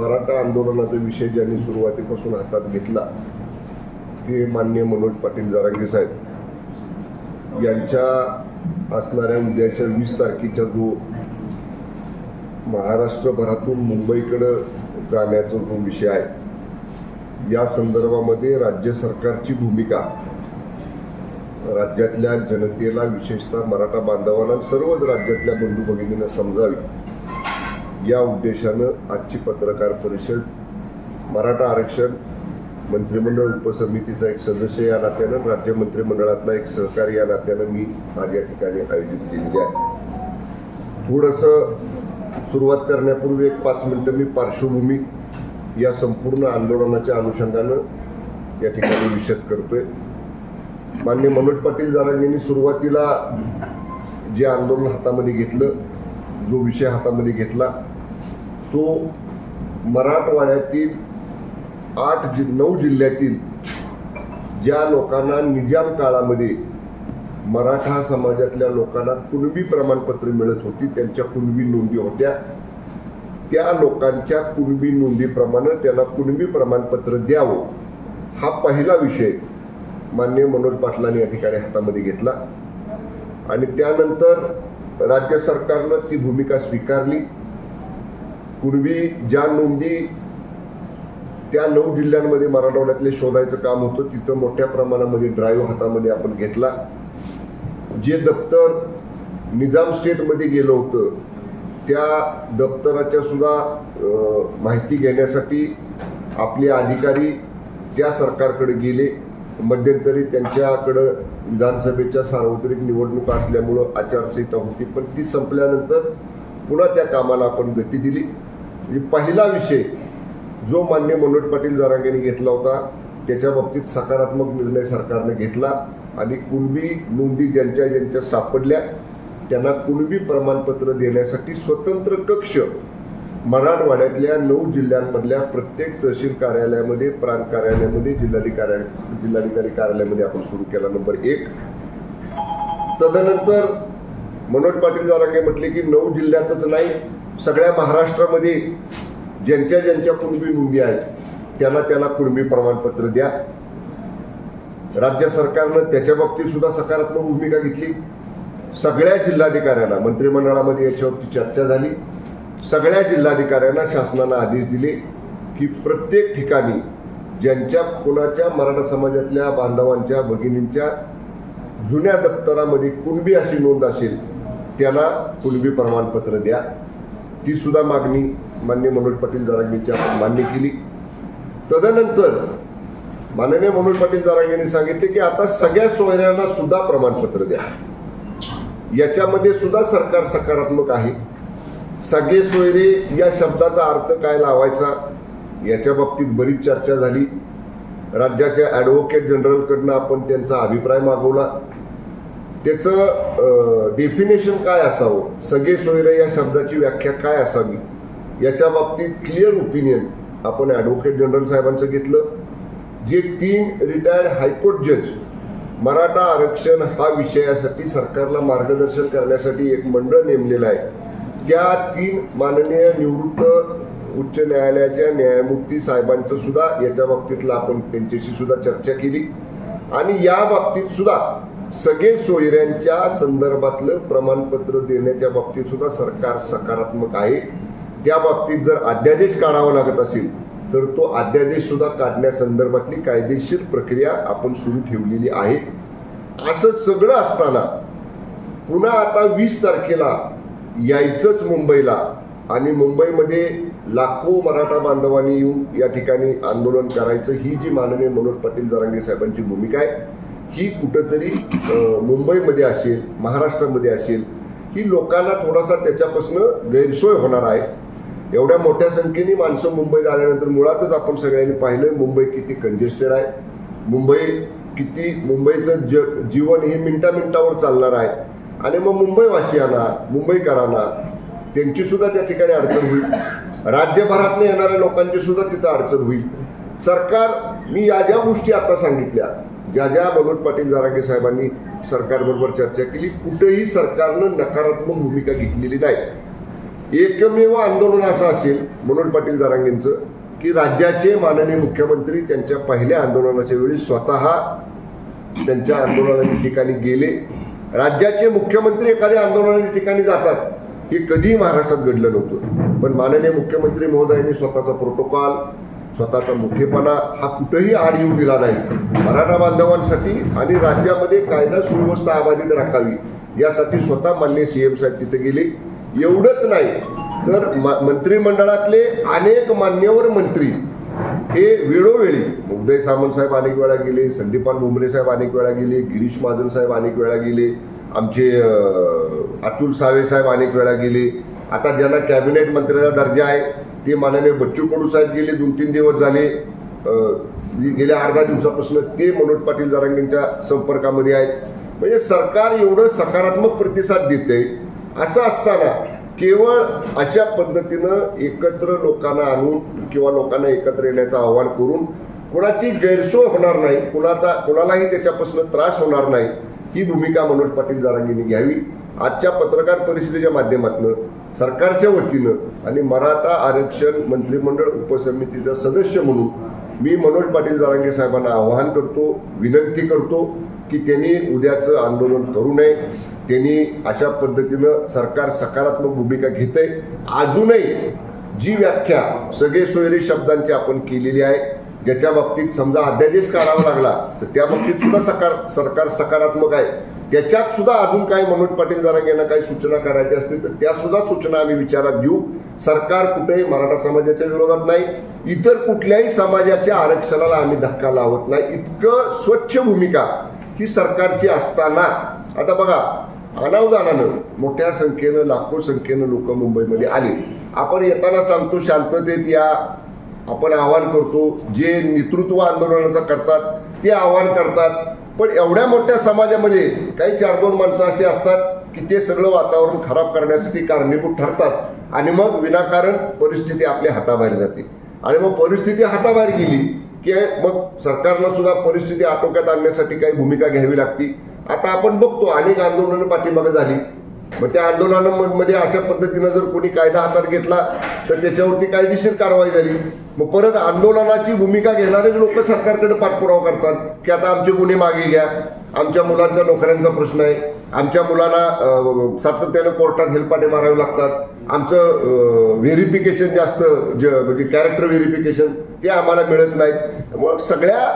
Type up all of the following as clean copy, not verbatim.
मराठा आंदोलनाचा विषय ज्यांनी सुरुवातीपासून हातात घेतला ते माननीय मनोज पाटील जरांगे साहेब यांच्या असणाऱ्या उद्याच्या 20 तारखेचा जो महाराष्ट्रभरातून मुंबईकडे जाण्याचा जो विषय आहे, या संदर्भामध्ये राज्य सरकारची भूमिका राज्यातल्या जनतेला, विशेषतः मराठा बांधवांना, सर्वच राज्यातल्या बंधू भगिनींना समजावी या उद्देशानं आजची पत्रकार परिषद मराठा आरक्षण मंत्रिमंडळ उपसमितीचा एक सदस्य या नात्यानं, राज्य मंत्रिमंडळातला एक सहकारी या नात्यानं मी माझ्या ठिकाणी आयोजित केलेली आहे. थोडंसं सुरुवात करण्यापूर्वी एक 5 मिनिटं मी पार्श्वभूमी या संपूर्ण आंदोलनाच्या अनुषंगानं या ठिकाणी विशद करतोय. माननीय मनोज पाटील जरांगेंनी सुरुवातीला जे आंदोलन हातामध्ये घेतलं, जो विषय हातामध्ये घेतला, तो मराठवाड्यातील 9 जिल्ह्यातील ज्या लोकांना निजाम काळामध्ये मराठा समाजातल्या लोकांना कुणबी प्रमाणपत्र मिळत होती, त्यांच्या कुणबी नोंदी होत्या, त्या लोकांच्या कुणबी नोंदीप्रमाणे त्यांना कुणबी प्रमाणपत्र द्यावं, हा पहिला विषय माननीय मनोज पाटलांनी या ठिकाणी हातामध्ये घेतला. आणि त्यानंतर राज्य सरकारनं ती भूमिका स्वीकारली. पूर्वी ज्या नोंदी त्या 9 जिल्ह्यांमध्ये मराठवाड्यातले शोधायचं काम होतं, तिथं मोठ्या प्रमाणामध्ये ड्राईव्ह हातामध्ये आपण घेतला. जे दप्तर निजाम स्टेटमध्ये गेलं होतं, त्या दप्तराच्या सुद्धा माहिती घेण्यासाठी आपले अधिकारी त्या सरकारकडे गेले. मध्यंतरी त्यांच्याकडं विधानसभेच्या सार्वत्रिक निवडणुका असल्यामुळं आचारसंहिता होती, पण ती संपल्यानंतर पुन्हा त्या कामाला आपण गती दिली. म्हणजे पहिला विषय जो माननीय मनोज पाटील जरांगेंनी घेतला होता, त्याच्या बाबतीत सकारात्मक निर्णय सरकारने घेतला आणि कुणबी नोंदी ज्यांच्या ज्यांच्या सापडल्या त्यांना कुणबी प्रमाणपत्र देण्यासाठी स्वतंत्र कक्ष मराठवाड्यातल्या 9 जिल्ह्यांमधल्या प्रत्येक तहसील कार्यालयामध्ये, प्रांत कार्यालयामध्ये, जिल्हाधिकारी कार्यालयामध्ये आपण सुरू केला. नंबर 1. तदनंतर मनोज पाटील जरांगे म्हटले की 9 जिल्ह्यातच नाही, सगळ्या महाराष्ट्रामध्ये ज्यांच्या ज्यांच्या कुणबी नोंदी आहेत त्यांना कुणबी प्रमाणपत्र द्या. राज्य सरकारनं त्याच्या बाबतीत सुद्धा सकारात्मक भूमिका घेतली. सगळ्या जिल्हाधिकाऱ्यांना, मंत्रिमंडळामध्ये याच्यावरती चर्चा झाली, सगळ्या जिल्हाधिकाऱ्यांना शासनानं आदेश दिले की प्रत्येक ठिकाणी ज्यांच्या कोणाच्या मराठा समाजातल्या बांधवांच्या, भगिनींच्या जुन्या दप्तरामध्ये कुणबी अशी नोंद असेल त्याला कुणबी प्रमाणपत्र द्या. ती सुद्धा मागणी माननीय मनोज पाटील जरांगेंची आपण मान्य केली. तदनंतर माननीय मनोज पाटील जरांगेंनी सांगितले की आता सगळ्या सोयऱ्यांना सुद्धा प्रमाणपत्र द्या. याच्यामध्ये सुद्धा सरकार सकारात्मक आहे. सगळे सोयरे या शब्दाचा अर्थ काय लावायचा याच्या बाबतीत बरीच चर्चा झाली. राज्याच्या ॲडव्होकेट जनरलकडनं आपण त्यांचा अभिप्राय मागवला. त्याचं डेफिनेशन काय असावं, सगळे सोयरे या शब्दाची व्याख्या काय असावी, याच्या बाबतीत क्लिअर ओपिनियन आपण ॲडव्होकेट जनरल साहेबांचं घेतलं. जे 3 रिटायर्ड हायकोर्ट जज मराठा आरक्षण हा विषयासाठी सरकारला मार्गदर्शन करण्यासाठी एक मंडळ नेमलेलं आहे, त्या 3 माननीय निवृत्त उच्च न्यायालयाच्या न्यायमूर्ती साहेबांचं सुद्धा याच्या बाबतीतला आपण त्यांच्याशी सुद्धा चर्चा केली. आणि या बाबतीत सुद्धा सगळे सोयऱ्यांच्या संदर्भातलं प्रमाणपत्र देण्याच्या बाबतीत सुद्धा सरकार सकारात्मक आहे. त्या बाबतीत जर अध्यादेश काढावा लागत असेल तर तो अध्यादेश सुद्धा काढण्यासंदर्भातली कायदेशीर प्रक्रिया आपण सुरू ठेवलेली आहे. असं सगळं असताना पुन्हा आता 20 तारखेला यायचंच मुंबईला आणि मुंबईमध्ये लाखो मराठा बांधवांनी येऊन या ठिकाणी आंदोलन करायचं, ही जी माननीय मनोज पाटील जरांगे साहेबांची भूमिका आहे, ही कुठंतरी मुंबईमध्ये असेल, महाराष्ट्रामध्ये असेल, ही लोकांना थोडासा त्याच्यापासून गैरसोय होणार आहे. एवढ्या मोठ्या संख्येने माणसं मुंबईत आल्यानंतर मुळातच आपण सगळ्यांनी पाहिलं मुंबई किती कंजेस्टेड आहे, मुंबईचं जीवन हे मिनिटावर चालणार आहे. आणि मग मुंबईवासियांना, मुंबईकरांना त्यांची सुद्धा त्या ठिकाणी अडचण होईल. राज्यभरातून येणाऱ्या लोकांची सुद्धा तिथं अडचण होईल. सरकार, मी या ज्या गोष्टी आता सांगितल्या, ज्या मनोज पाटील जरांगे साहेबांनी सरकारबरोबर चर्चा केली, कुठेही सरकारनं नकारात्मक भूमिका घेतलेली नाही. एकमेव आंदोलन असं असेल मनोज पाटील जरांगेंचं की राज्याचे माननीय मुख्यमंत्री त्यांच्या पहिल्या आंदोलनाच्या वेळी स्वतः त्यांच्या आंदोलनाच्या ठिकाणी गेले. राज्याचे मुख्यमंत्री एखाद्या आंदोलनाच्या ठिकाणी जातात हे कधीही महाराष्ट्रात घडलं नव्हतं. पण माननीय मुख्यमंत्री महोदयांनी स्वतःचा प्रोटोकॉल, स्वतःचा मोठेपणा हा कुठेही आड येऊ दिला नाही. मराठा बांधवांसाठी आणि राज्यामध्ये कायदा सुव्यवस्था अबाधित राखावी यासाठी स्वतः माननीय सीएम साहेब तिथे गेले. एवढंच नाही तर मंत्रिमंडळातले अनेक मान्यवर मंत्री हे वेळोवेळी, उदय सामंत साहेब अनेक वेळा गेले, संदीपान भुमरे साहेब अनेक वेळा गेले, गिरीश महाजन साहेब अनेक वेळा गेले, आमचे अतुल सावे साहेब अनेक वेळा गेले. आता ज्यांना कॅबिनेट मंत्र्याचा दर्जा आहे ते माननीय बच्चू कडू साहेब गेले, 2-3 दिवस झाले, गेल्या अर्धा दिवसापासून ते मनोज पाटील जरांगेंच्या संपर्कामध्ये आहेत. म्हणजे सरकार एवढं सकारात्मक प्रतिसाद देते. असं असताना केवळ अशा पद्धतीनं एकत्र लोकांना आणून किंवा लोकांना एकत्र येण्याचं आवाहन करून कोणाची गैरसोय होणार नाही, कोणालाही त्याच्यापासून त्रास होणार नाही, ही भूमिका मनोज पाटील जरांगेंनी घ्यावी. आजच्या पत्रकार परिषदेच्या माध्यमातून सरकारच्या वतीनं आणि मराठा आरक्षण मंत्रिमंडळ उपसमितीचा सदस्य म्हणून मी मनोज पाटील जरांगे साहेबांना आवाहन करतो, विनंती करतो की त्यांनी उद्याचं आंदोलन करू नये. त्यांनी अशा पद्धतीनं सरकार सकारात्मक भूमिका घेतंय. अजूनही जी व्याख्या सगळे सोयरे शब्दांची आपण केलेली आहे, ज्याच्या बाबतीत समजा अध्यादेश काढावा लागला तर त्या बाबतीत सुद्धा सरकार सकारात्मक आहे. त्याच्यात सुद्धा अजून काही मनोज पाटील जरांगे यांना काही सूचना करायच्या असतील तर त्या सुद्धा सूचना आम्ही विचारात घेऊ. सरकार कुठेही मराठा समाजाच्या विरोधात नाही, इतर कुठल्याही समाजाच्या आरक्षणाला आम्ही धक्का लावत नाही. इतकं स्वच्छ भूमिका ही सरकारची असताना आता बघा, अनावधानानं मोठ्या संख्येनं, लाखो संख्येनं लोक मुंबईमध्ये आले. आपण येताना सांगतो शांततेत या, आपण आवाहन करतो, जे नेतृत्व आंदोलनाचं करतात ते आवाहन करतात. पण एवढ्या मोठ्या समाजामध्ये काही 4-2 माणसं अशी असतात की ते सगळं वातावरण खराब करण्यासाठी कारणीभूत ठरतात आणि मग विनाकारण परिस्थिती आपल्या हाताबाहेर जाते. आणि मग परिस्थिती हाताबाहेर गेली की मग सरकारला सुद्धा परिस्थिती आटोक्यात आणण्यासाठी काही भूमिका घ्यावी लागते. आता आपण बघतो अनेक आंदोलनं पाठीमागे झाली, मग त्या आंदोलनांमध्ये अशा पद्धतीनं जर कोणी कायदा हातात घेतला तर त्याच्यावरती कायदेशीर कारवाई झाली. मग परत आंदोलनाची भूमिका घेणारेच लोक सरकारकडे पाठपुरावा करतात की आता आमचे गुन्हे मागे घ्या, आमच्या मुलांच्या नोकऱ्यांचा प्रश्न आहे, आमच्या मुलांना सातत्यानं कोर्टात हेलपाटे मारावे लागतात, आमचं व्हेरिफिकेशन जास्त म्हणजे कॅरेक्टर व्हेरिफिकेशन ते आम्हाला मिळत नाहीत. मग सगळ्या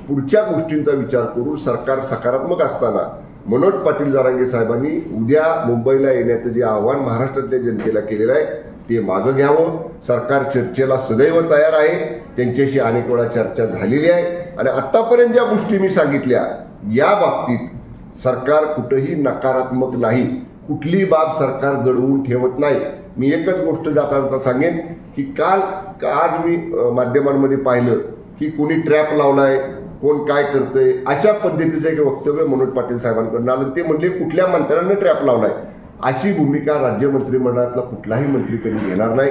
पुढच्या गोष्टींचा विचार करून सरकार सकारात्मक असताना मनोज पाटील जरांगे साहेबांनी उद्या मुंबईला येण्याचं जे आव्हान महाराष्ट्रातल्या जनतेला केलेलं आहे ते मागं घ्यावं. सरकार चर्चेला सदैव तयार आहे, त्यांच्याशी अनेक वेळा चर्चा झालेली आहे आणि आतापर्यंत ज्या गोष्टी मी सांगितल्या या बाबतीत सरकार कुठेही नकारात्मक नाही, कुठलीही बाब सरकार दडवून ठेवत नाही. मी एकच गोष्ट जाता जाता सांगेन की आज मी माध्यमांमध्ये पाहिलं की कोणी ट्रॅप लावलाय, कोण काय करतंय, अशा पद्धतीचं एक वक्तव्य मनोज पाटील साहेबांकडून आलं. ते म्हणले कुठल्या मंत्र्यानं ट्रॅप लावलाय. अशी भूमिका राज्य मंत्रिमंडळातला कुठलाही मंत्री कधी घेणार नाही.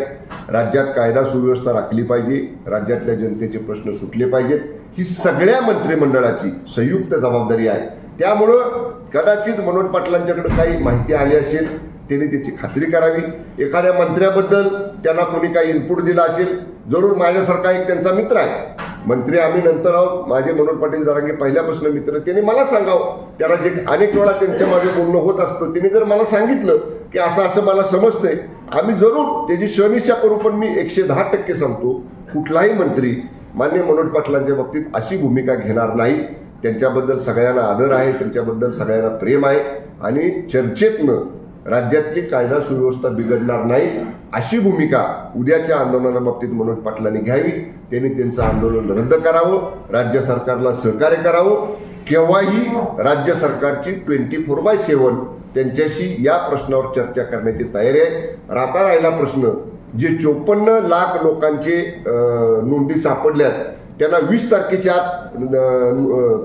राज्यात कायदा सुव्यवस्था राखली पाहिजे, राज्यातल्या जनतेचे प्रश्न सुटले पाहिजेत, ही सगळ्या मंत्रिमंडळाची संयुक्त जबाबदारी आहे. त्यामुळं कदाचित मनोज पाटलांच्याकडे काही माहिती आली असेल, त्यांनी त्याची खात्री करावी. एखाद्या मंत्र्याबद्दल त्यांना कोणी काही इनपुट दिला असेल, जरूर माझ्यासारखा एक त्यांचा मित्र आहे, मंत्री आम्ही नंतर आहोत, माझे मनोज पाटील जरांगे पहिल्यापासून मित्र, त्यांनी मला सांगावं. त्याला जे अनेक वेळा त्यांच्या माझे बोलणं होत असतं, त्यांनी जर मला सांगितलं की असं असं मला समजतंय, आम्ही जरूर त्याची शनिशा करू. पण मी 110% सांगतो, कुठलाही मंत्री मान्य मनोज पाटलांच्या बाबतीत अशी भूमिका घेणार नाही. त्यांच्याबद्दल सगळ्यांना आदर आहे, त्यांच्याबद्दल सगळ्यांना प्रेम आहे आणि चर्चेतनं राज्याची कायदा सुव्यवस्था बिघडणार नाही अशी भूमिका उद्याच्या आंदोलनाबाबतीत मनोज पाटलांनी घ्यावी. त्यांनी त्यांचं आंदोलन रद्द करावं, राज्य सरकारला सहकार्य करावं. केव्हाही राज्य सरकारची 24/7 त्यांच्याशी या प्रश्नावर चर्चा करण्याची तयारी आहे. राहता राहिला प्रश्न, जे 54 लाख लोकांचे नोंदी सापडल्यात त्यांना 20 तारखेच्या आत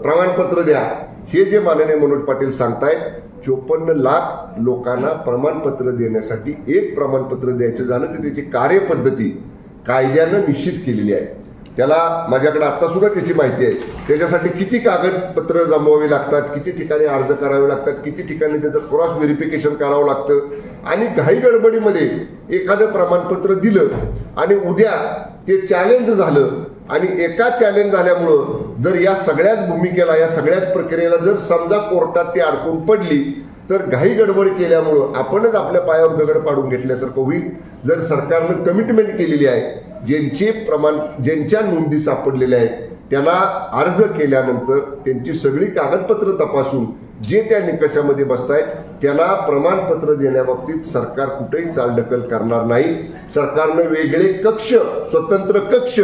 प्रमाणपत्र द्या, हे जे माननीय मनोज पाटील सांगतायत. 54 लाख लोकांना प्रमाणपत्र देण्यासाठी एक प्रमाणपत्र द्यायचं झालं तर त्याची कार्यपद्धती कायद्यानं निश्चित केलेली आहे. त्याला माझ्याकडे आता सुद्धा त्याची माहिती आहे. त्याच्यासाठी किती कागदपत्र जमवावी लागतात, किती ठिकाणी अर्ज करावे लागतात, किती ठिकाणी त्याचं क्रॉस व्हेरिफिकेशन करावं लागतं आणि घाई गडबडीमध्ये एखादं प्रमाणपत्र दिलं आणि उद्या ते चॅलेंज झालं आणि एका चॅलेंज झाल्यामुळं जर या सगळ्याच भूमिकेला, या सगळ्याच प्रक्रियेला जर समजा कोर्टात ती अडकून पडली तर घाई गडबड केल्यामुळं आपणच आपल्या पायावर दगड पाडून घेतल्यासारखं होईल. जर सरकारनं कमिटमेंट केलेली आहे, ज्यांच्या नोंदी सापडलेल्या आहेत त्यांना अर्ज केल्यानंतर त्यांची सगळी कागदपत्र तपासून जे त्या निकषामध्ये बसतायत त्यांना प्रमाणपत्र देण्याबाबतीत सरकार कुठेही चालढकल करणार नाही. सरकारनं वेगळे कक्ष, स्वतंत्र कक्ष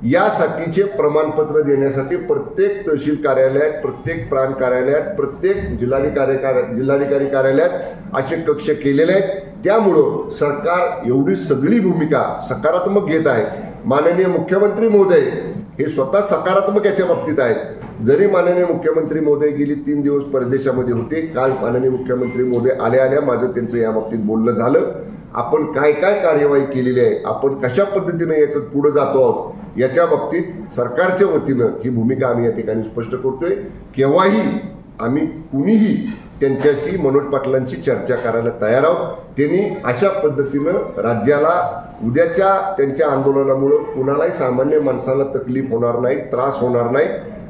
यासाठीचे प्रमाणपत्र देण्यासाठी प्रत्येक तहसील कार्यालयात, प्रत्येक प्रांत कार्यालयात, प्रत्येक जिल्हाधिकारी कार्यालयात असे कक्ष केलेले आहेत. त्यामुळं सरकार एवढी सगळी भूमिका सकारात्मक घेत आहे. माननीय मुख्यमंत्री महोदय हे स्वतः सकारात्मक याच्या बाबतीत आहेत. जरी माननीय मुख्यमंत्री महोदय गेली 3 दिवस परदेशामध्ये होते, काल माननीय मुख्यमंत्री महोदय आल्या माझं त्यांचं या बाबतीत बोलणं झालं. आपण काय काय कार्यवाही केलेली आहे, आपण कशा पद्धतीने याच्यात पुढे जातो आहोत याच्या बाबतीत सरकारच्या वतीनं ही भूमिका आम्ही या ठिकाणी स्पष्ट करतोय. केव्हाही आम्ही कुणीही त्यांच्याशी, मनोज पाटलांची चर्चा करायला तयार आहोत. त्यांनी अशा पद्धतीनं राज्याला उद्याच्या त्यांच्या आंदोलनामुळं कुणालाही सामान्य माणसाला तकलीफ होणार नाही, त्रास होणार नाही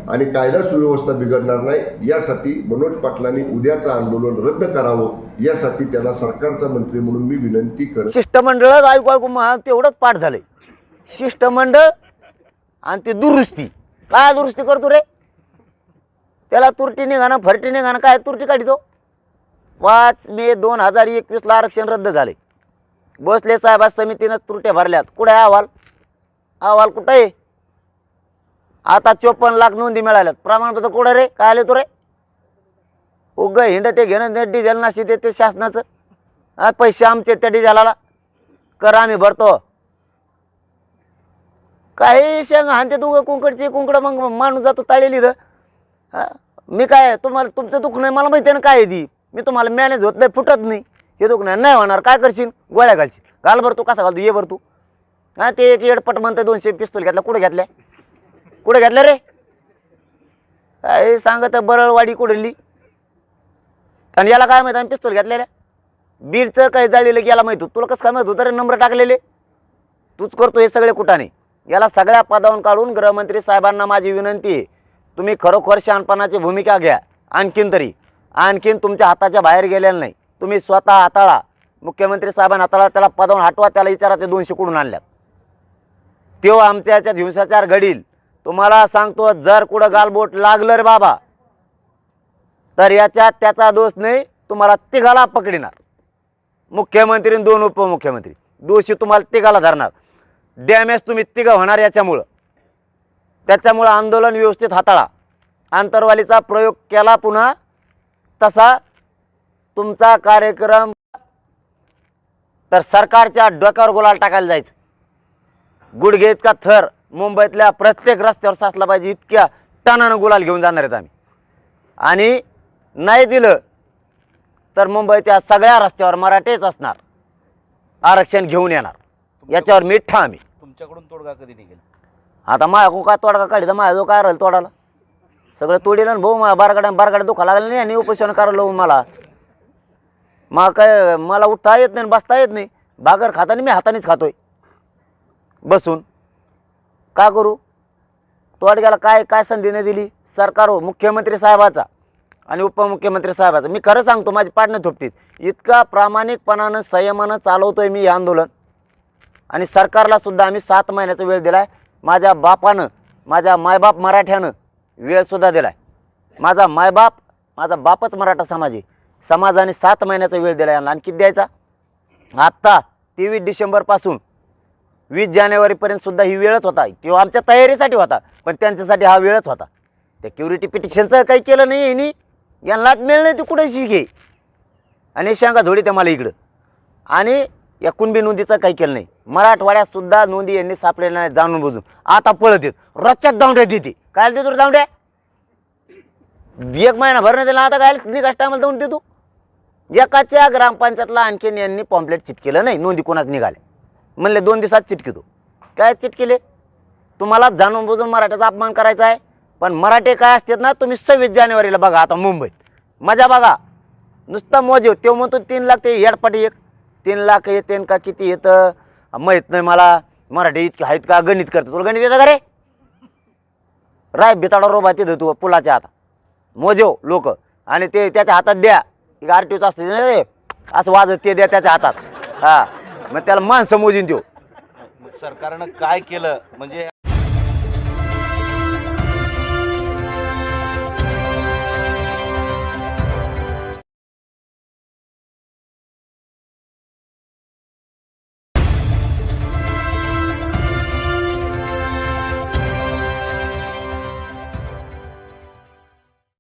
आणि कायदा सुव्यवस्था बिघडणार नाही यासाठी मनोज पाटलांनी उद्याचं आंदोलन रद्द करावं, यासाठी त्यांना सरकारचा मंत्री म्हणून मी विनंती करतो. शिष्टमंडळ ऐकू तेवढंच पाठ झालंय. शिष्टमंडळ आणि ती दुरुस्ती, काय दुरुस्ती करतो रे? त्याला तुरटी निघाणं, फरटी निघाणं, काय तुरटी काढतो? 5 मे 2021 ला आरक्षण रद्द झाले. भोसले साहेब समितीनं त्रुट्या भरल्यात. कुठे अहवाल? अहवाल कुठं आहे? आता 54 लाख नोंदी मिळाल्यात. प्रमाणपत्र कुठं रे? काय आले तो रे? उग हिंड ते घेणं, डिझेल नाशी ते शासनाचं. पैसे आमचे त्या डिझेलाला कर आम्ही भरतो. काही शेंग हानते तू कुंकडची कुंकड, मग माणूस जातो ताळेली. मी काय तुम्हाला, तुमचं दुःख नाही मला माहिती आहे ना काय आहे ती. मी तुम्हाला मॅनेज होत नाही, फुटत नाही. हे दुःख नाही होणार, काय करशील? गोळ्या घालशील. घाल भर तू, कसा घालतो ये भर तू. ते एक एडपट म्हणतं 200 पिस्तूल घेतल्या. कुठे घेतल्या? कुठे घेतल्या रे? काय सांगत बरळवाडी कुठली. आणि याला काय माहिती आम्ही पिस्तूल घेतलेल्या? बीडचं काही जाळलेलं याला माहित होतं. तुला कसं काय माहित होतं रे? नंबर टाकलेले तूच करतो हे सगळे कुठाने. याला सगळ्या पदावरून काढून गृहमंत्री साहेबांना माझी विनंती आहे, तुम्ही खरोखर शहाणपणाची भूमिका घ्या. आणखीन तुमच्या हाताच्या बाहेर गेलेलं नाही. तुम्ही स्वतः हाताळा. मुख्यमंत्री साहेबांना हाताळा, त्याला पदावरून हटवा. त्याला विचारा ते 200 कुठून आणल्यात. तो आमच्या याच्यात हिंसाचार घडील. तुम्हाला सांगतो, जर कुठं गालबोट लागलं रे बाबा तर याच्यात त्याचा दोष नाही, तुम्हाला तिघाला पकडिणार. मुख्यमंत्री आणि 2 उपमुख्यमंत्री दोषी तुम्हाला तिघाला धरणार. डॅमेज तुम्ही तिघं होणार याच्यामुळं. त्याच्यामुळं आंदोलन व्यवस्थित हाताळा. आंतरवालीचा प्रयोग केला पुन्हा तसा तुमचा कार्यक्रम तर सरकारच्या डोक्यावर गुलाल टाकायला जायचं. गुडघे इतका थर मुंबईतल्या प्रत्येक रस्त्यावर साचला पाहिजे, इतक्या टनानं गुलाल घेऊन जाणार आहेत आम्ही. आणि नाही दिलं तर मुंबईच्या सगळ्या रस्त्यावर मराठेच असणार, आरक्षण घेऊन येणार. याच्यावर मी ठाम आहे. तुमच्याकडून तोडगा कधी निघेल? आता माझ्या काय तोडगा काढायचा? माझ्या जो काय राहील तोडाला सगळं तोडील ना भाऊ. मला बारगाड्या दुखा लागलं नाही आणि उपोषण करायला लावून मला काय, मला उठता येत नाही, बसता येत नाही. भाकर खाताना मी हातानेच खातोय बसून. का करू? तोडग्याला काय काय संधी नाही दिली सरकार, मुख्यमंत्री साहेबाचा आणि उपमुख्यमंत्री साहेबाचा. मी खरं सांगतो, माझी पाडणं थोपटीत. इतका प्रामाणिकपणानं संयमानं चालवतोय मी हे आंदोलन. आणि सरकारला सुद्धा आम्ही 7 महिन्याचा वेळ दिलाय. माझ्या बापानं, माझ्या मायबाप मराठ्यानं वेळसुद्धा दिलाय. माझा मायबाप, माझा बापच मराठा समाज आहे. समाजाने 7 महिन्याचा वेळ दिलाय. आणखी द्यायचा. आत्ता 23 डिसेंबरपासून 20 जानेवारीपर्यंत सुद्धा ही वेळच होता. तो आमच्या तयारीसाठी होता, पण त्यांच्यासाठी हा वेळच होता. त्या क्युरिटी पिटिशनचं काही केलं नाही यांनी. यांनाच मिळलं नाही, ती कुठेशी घे आणि शेंगा झोडी त्या मला इकडं. आणि या कुणबी नोंदीचं काही केलं नाही. मराठवाड्यात सुद्धा नोंदी यांनी सापडलेल्या नाही जाणून बुजून. आता पळत येत रच्च्यात दावड्या देते. काय देतो दावड्या? 1 महिना भरण्यात दिला. आता काय निकास टायमाला जाऊन देतो. एकाच्या ग्रामपंचायतला आणखीन यांनी पॉम्पलेट चिटकेलं नाही. नोंदी कोणाच निघाल्या म्हणले 2 दिवसात चिटकेतो. काय चिटकेले? तुम्हाला जाणून बुजून मराठ्याचा अपमान करायचा आहे. पण मराठे काय असतात ना, तुम्ही 26 जानेवारीला बघा. आता मुंबईत मजा बघा, नुसतं मोजे. तो म्हणतो 3 लाख ते येडपाटी एक. 3 लाख येते का किती येतं माहीत नाही मला. मराठी इतके आहेत का, गणित करतं तुला गणित येतं का रे? राय बिताडा रोबा तिथं तू पुलाच्या हातात मोजो लोक आणि ते त्याच्या हातात द्या. एक आरटीओच असते ना रे, असं वाजत ते द्या त्याच्या हातात. हा मग त्याला माणसं मोजीन देऊ. सरकारनं काय केलं म्हणजे